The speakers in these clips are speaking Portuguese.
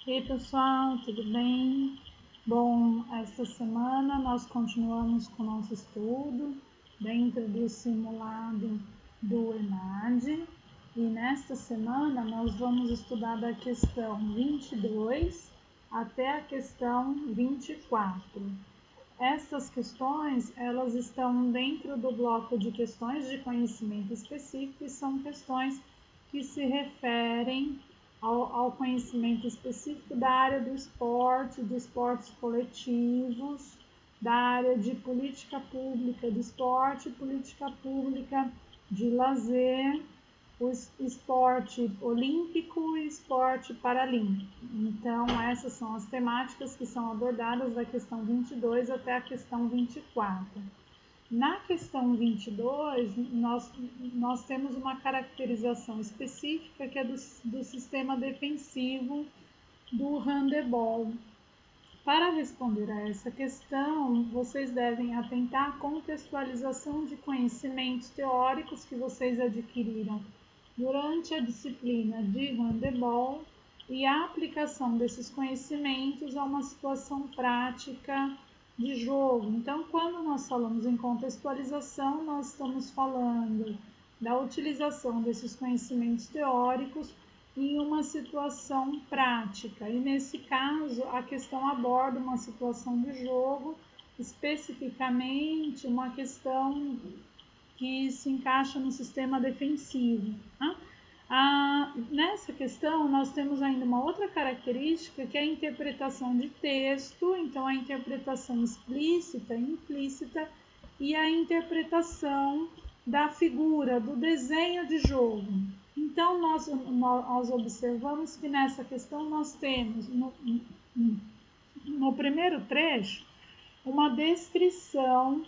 E aí, pessoal, tudo bem? Bom, esta semana nós continuamos com o nosso estudo dentro do simulado do ENAD e nesta semana nós vamos estudar da questão 22 até a questão 24. Estas questões, elas estão dentro do bloco de questões de conhecimento específico e são questões que se referem ao conhecimento específico da área do esporte, de esportes coletivos, da área de política pública do esporte, política pública de lazer, o esporte olímpico e esporte paralímpico. Então, essas são as temáticas que são abordadas da questão 22 até a questão 24. Na questão 22, nós temos uma caracterização específica que é do sistema defensivo do handebol. Para responder a essa questão, vocês devem atentar à contextualização de conhecimentos teóricos que vocês adquiriram durante a disciplina de handebol e a aplicação desses conhecimentos a uma situação prática de jogo. Então, quando nós falamos em contextualização, nós estamos falando da utilização desses conhecimentos teóricos em uma situação prática. E nesse caso, a questão aborda uma situação de jogo, especificamente uma questão que se encaixa no sistema defensivo. Nessa questão, nós temos ainda uma outra característica, que é a interpretação de texto, então a interpretação explícita e implícita, e a interpretação da figura, do desenho de jogo. Então, nós observamos que nessa questão nós temos, no primeiro trecho, uma descrição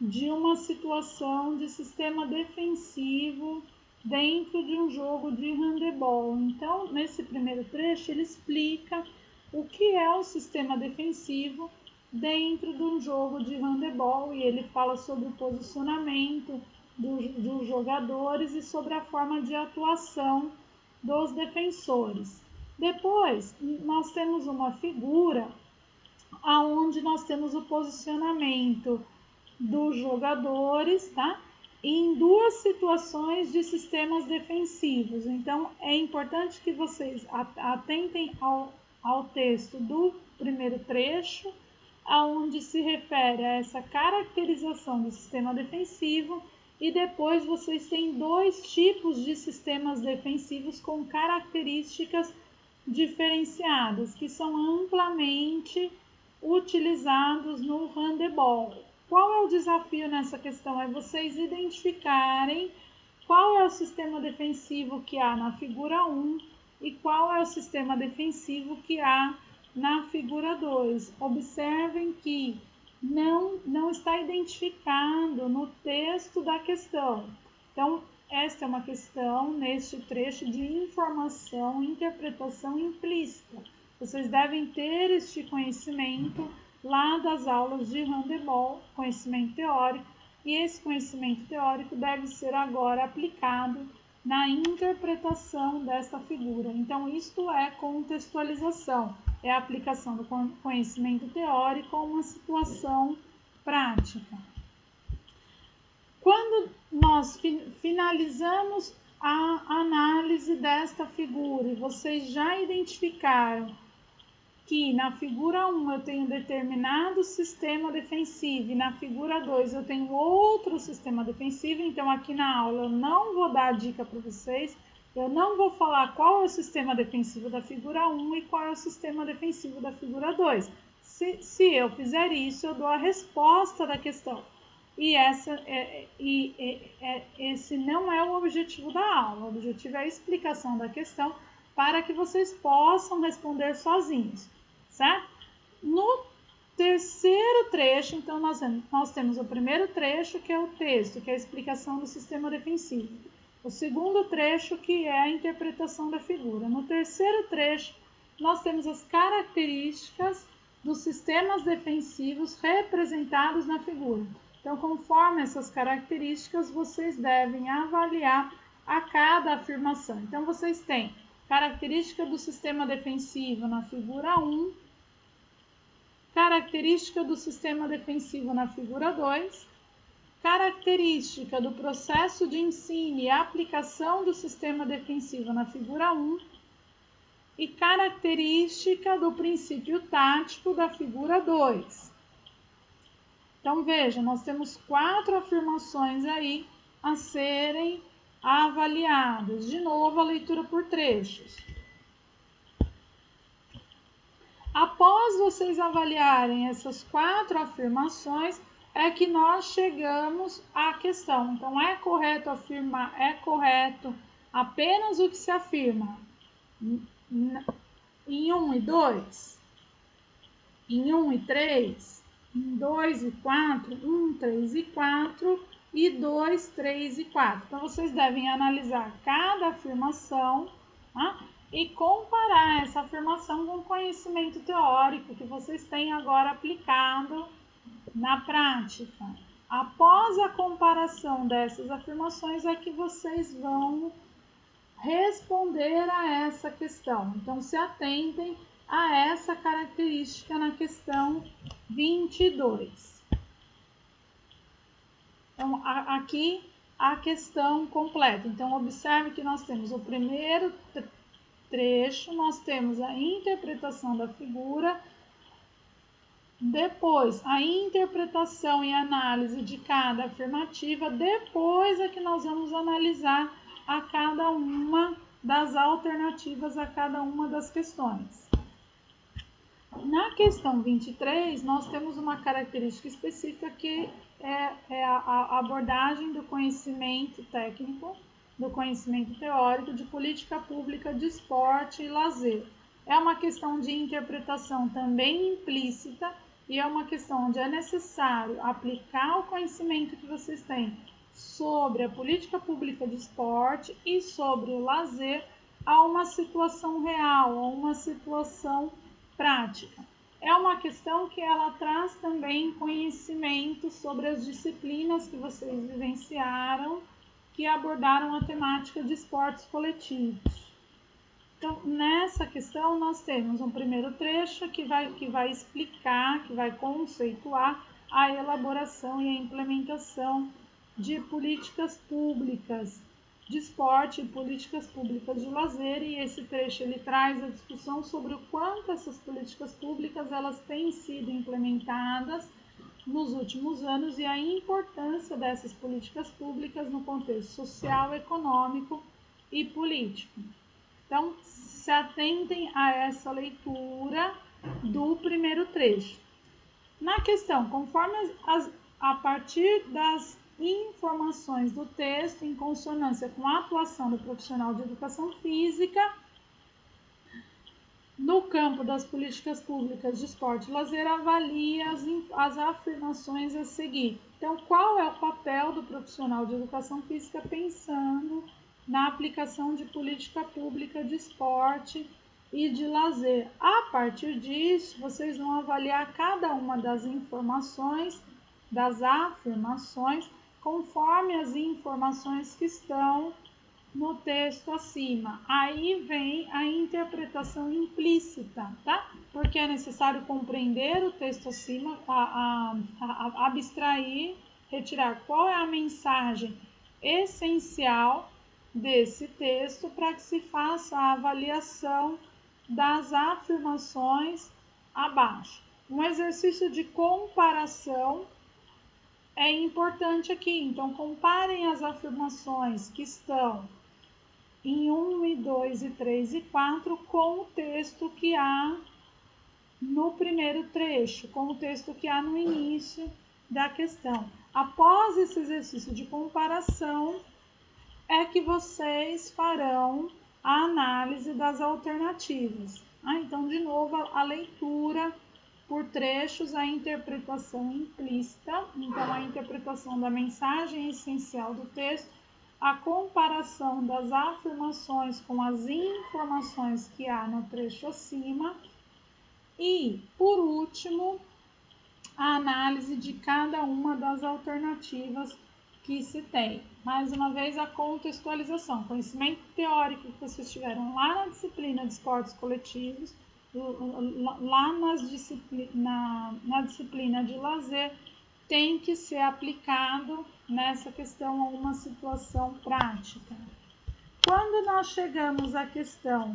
de uma situação de sistema defensivo dentro de um jogo de handebol. Então, nesse primeiro trecho, ele explica o que é o sistema defensivo dentro de um jogo de handebol e ele fala sobre o posicionamento dos jogadores e sobre a forma de atuação dos defensores. Depois, nós temos uma figura onde nós temos o posicionamento dos jogadores, tá? Em duas situações de sistemas defensivos. Então, é importante que vocês atentem ao texto do primeiro trecho, aonde se refere a essa caracterização do sistema defensivo, e depois vocês têm dois tipos de sistemas defensivos com características diferenciadas, que são amplamente utilizados no handebol. Qual é o desafio nessa questão? É vocês identificarem qual é o sistema defensivo que há na figura 1 e qual é o sistema defensivo que há na figura 2. Observem que não está identificado no texto da questão. Então, esta é uma questão neste trecho de informação, interpretação implícita. Vocês devem ter este conhecimento lá das aulas de handebol, conhecimento teórico, e esse conhecimento teórico deve ser agora aplicado na interpretação desta figura. Então, isto é contextualização, é a aplicação do conhecimento teórico a uma situação prática. Quando nós finalizamos a análise desta figura e vocês já identificaram que na figura 1 eu tenho determinado sistema defensivo e na figura 2 eu tenho outro sistema defensivo, então aqui na aula eu não vou dar a dica para vocês, eu não vou falar qual é o sistema defensivo da figura 1 e qual é o sistema defensivo da figura 2. Se eu fizer isso, eu dou a resposta da questão. E esse não é o objetivo da aula, o objetivo é a explicação da questão para que vocês possam responder sozinhos, certo? No terceiro trecho, então, nós temos o primeiro trecho, que é o texto, que é a explicação do sistema defensivo. O segundo trecho, que é a interpretação da figura. No terceiro trecho, nós temos as características dos sistemas defensivos representados na figura. Então, conforme essas características, vocês devem avaliar a cada afirmação. Então, vocês têm característica do sistema defensivo na figura 1, característica do sistema defensivo na figura 2, característica do processo de ensino e aplicação do sistema defensivo na figura 1 e característica do princípio tático da figura 2. Então, veja, nós temos 4 afirmações aí a serem avaliadas. De novo, a leitura por trechos. Após vocês avaliarem essas 4 afirmações, é que nós chegamos à questão. Então, é correto afirmar, é correto apenas o que se afirma em 1 e 2, em 1 e 3, em 2 e 4, 1, 3 e 4 e 2, 3 e 4. Então, vocês devem analisar cada afirmação, tá? E comparar essa afirmação com o conhecimento teórico que vocês têm agora aplicado na prática. Após a comparação dessas afirmações é que vocês vão responder a essa questão. Então, se atentem a essa característica na questão 22. Então, aqui a questão completa. Então, observe que nós temos o primeiro trecho, nós temos a interpretação da figura, depois a interpretação e análise de cada afirmativa, depois é que nós vamos analisar a cada uma das alternativas a cada uma das questões. Na questão 23, nós temos uma característica específica que é a abordagem do conhecimento técnico, do conhecimento teórico de política pública de esporte e lazer. É uma questão de interpretação também implícita e é uma questão onde é necessário aplicar o conhecimento que vocês têm sobre a política pública de esporte e sobre o lazer a uma situação real, a uma situação prática. É uma questão que ela traz também conhecimento sobre as disciplinas que vocês vivenciaram, que abordaram a temática de esportes coletivos. Então, nessa questão, nós temos um primeiro trecho que vai explicar, que vai conceituar a elaboração e a implementação de políticas públicas de esporte e políticas públicas de lazer, e esse trecho ele traz a discussão sobre o quanto essas políticas públicas elas têm sido implementadas nos últimos anos e a importância dessas políticas públicas no contexto social, econômico e político. Então, se atentem a essa leitura do primeiro trecho. Na questão, conforme a partir das informações do texto, em consonância com a atuação do profissional de educação física, no campo das políticas públicas de esporte e lazer, avalia as afirmações a seguir. Então, qual é o papel do profissional de educação física pensando na aplicação de política pública de esporte e de lazer? A partir disso, vocês vão avaliar cada uma das informações, das afirmações, conforme as informações que estão no texto acima. Aí vem a interpretação implícita, tá? Porque é necessário compreender o texto acima, abstrair, retirar qual é a mensagem essencial desse texto para que se faça a avaliação das afirmações abaixo. Um exercício de comparação é importante aqui. Então, comparem as afirmações que estão em 1 e 2 e 3 e 4 com o texto que há no primeiro trecho, com o texto que há no início da questão. Após esse exercício de comparação, é que vocês farão a análise das alternativas. Então, de novo, a leitura por trechos, a interpretação implícita, então a interpretação da mensagem essencial do texto, a comparação das afirmações com as informações que há no trecho acima e, por último, a análise de cada uma das alternativas que se tem. Mais uma vez, a contextualização, conhecimento teórico que vocês tiveram lá na disciplina de esportes coletivos, lá na disciplina de lazer, tem que ser aplicado nessa questão a uma situação prática. Quando nós chegamos à questão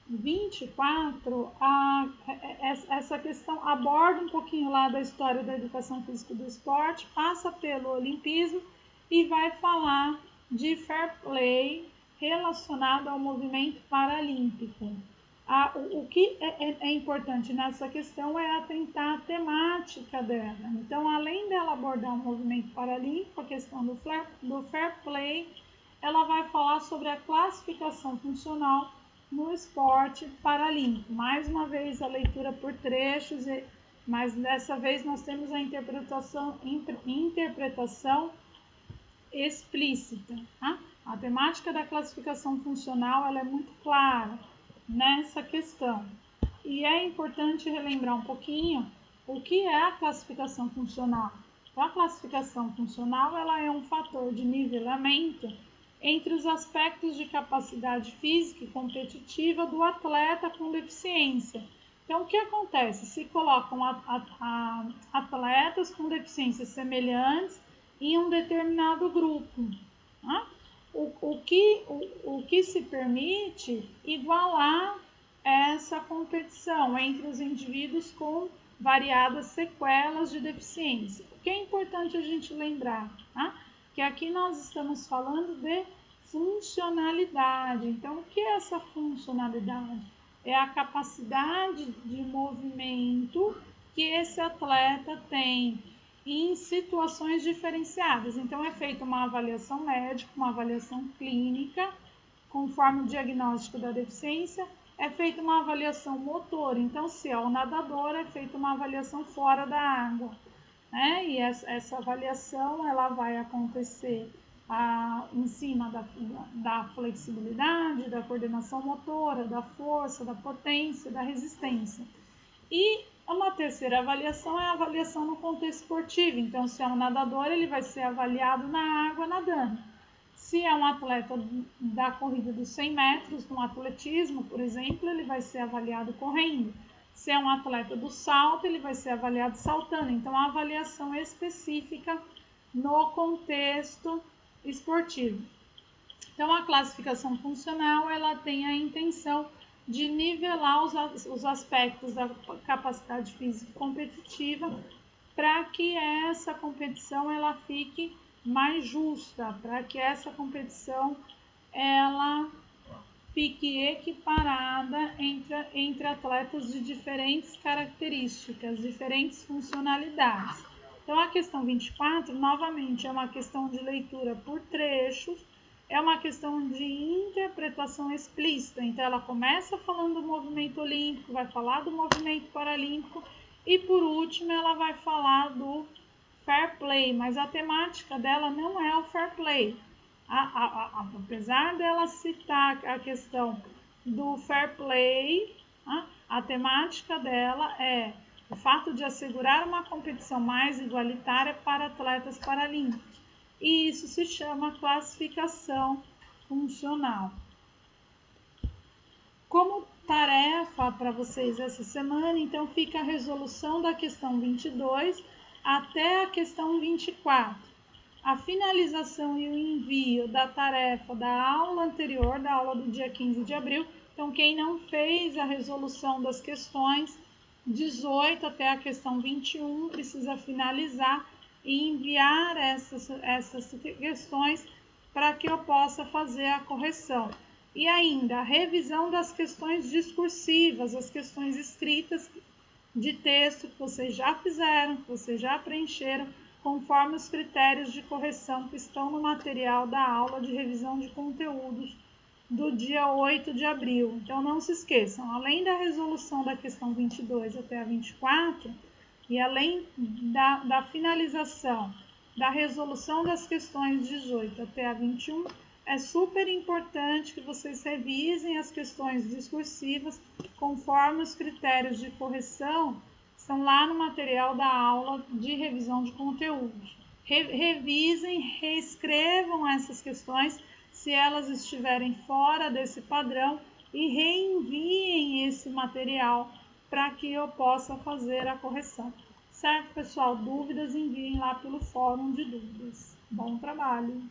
24, essa questão aborda um pouquinho lá da história da educação física e do esporte, passa pelo olimpismo e vai falar de fair play relacionado ao movimento paralímpico. O que é importante nessa questão é atentar à temática dela. Então, além dela abordar o movimento paralímpico, a questão do fair play, ela vai falar sobre a classificação funcional no esporte paralímpico. Mais uma vez, a leitura por trechos, mas dessa vez nós temos a interpretação explícita. Tá? A temática da classificação funcional ela é muito clara nessa questão. E é importante relembrar um pouquinho o que é a classificação funcional. Então, a classificação funcional ela é um fator de nivelamento entre os aspectos de capacidade física e competitiva do atleta com deficiência. Então, o que acontece? Se colocam atletas com deficiências semelhantes em um determinado grupo. Tá? O que se permite igualar essa competição entre os indivíduos com variadas sequelas de deficiência. O que é importante a gente lembrar? Tá? Que aqui nós estamos falando de funcionalidade. Então, o que é essa funcionalidade? É a capacidade de movimento que esse atleta tem em situações diferenciadas. Então, é feita uma avaliação médica, uma avaliação clínica, conforme o diagnóstico da deficiência, é feita uma avaliação motora. Então, se é o nadador, é feita uma avaliação fora da água. Né? E essa avaliação ela vai acontecer em cima da flexibilidade, da coordenação motora, da força, da potência, da resistência. E uma terceira avaliação é a avaliação no contexto esportivo. Então, se é um nadador, ele vai ser avaliado na água nadando. Se é um atleta da corrida dos 100 metros, no atletismo, por exemplo, ele vai ser avaliado correndo. Se é um atleta do salto, ele vai ser avaliado saltando. Então, a avaliação é específica no contexto esportivo. Então, a classificação funcional, ela tem a intenção de nivelar os aspectos da capacidade física competitiva para que essa competição ela fique mais justa, para que essa competição ela fique equiparada entre atletas de diferentes características, diferentes funcionalidades. Então, a questão 24, novamente, é uma questão de leitura por trechos, é uma questão de interpretação explícita. Então, ela começa falando do movimento olímpico, vai falar do movimento paralímpico e, por último, ela vai falar do fair play, mas a temática dela não é o fair play. Apesar dela citar a questão do fair play, a temática dela é o fato de assegurar uma competição mais igualitária para atletas paralímpicos. E isso se chama classificação funcional. Como tarefa para vocês essa semana, então fica a resolução da questão 22 até a questão 24. A finalização e o envio da tarefa da aula anterior, da aula do dia 15 de abril. Então, quem não fez a resolução das questões 18 até a questão 21, precisa finalizar e enviar essas questões para que eu possa fazer a correção. E ainda, a revisão das questões discursivas, as questões escritas de texto que vocês já fizeram, que vocês já preencheram, conforme os critérios de correção que estão no material da aula de revisão de conteúdos do dia 8 de abril. Então, não se esqueçam, além da resolução da questão 22 até a 24, e além da finalização da resolução das questões 18 até a 21, é super importante que vocês revisem as questões discursivas conforme os critérios de correção estão lá no material da aula de revisão de conteúdos. revisem, reescrevam essas questões se elas estiverem fora desse padrão e reenviem esse material para que eu possa fazer a correção. Certo, pessoal? Dúvidas, enviem lá pelo fórum de dúvidas. Bom trabalho!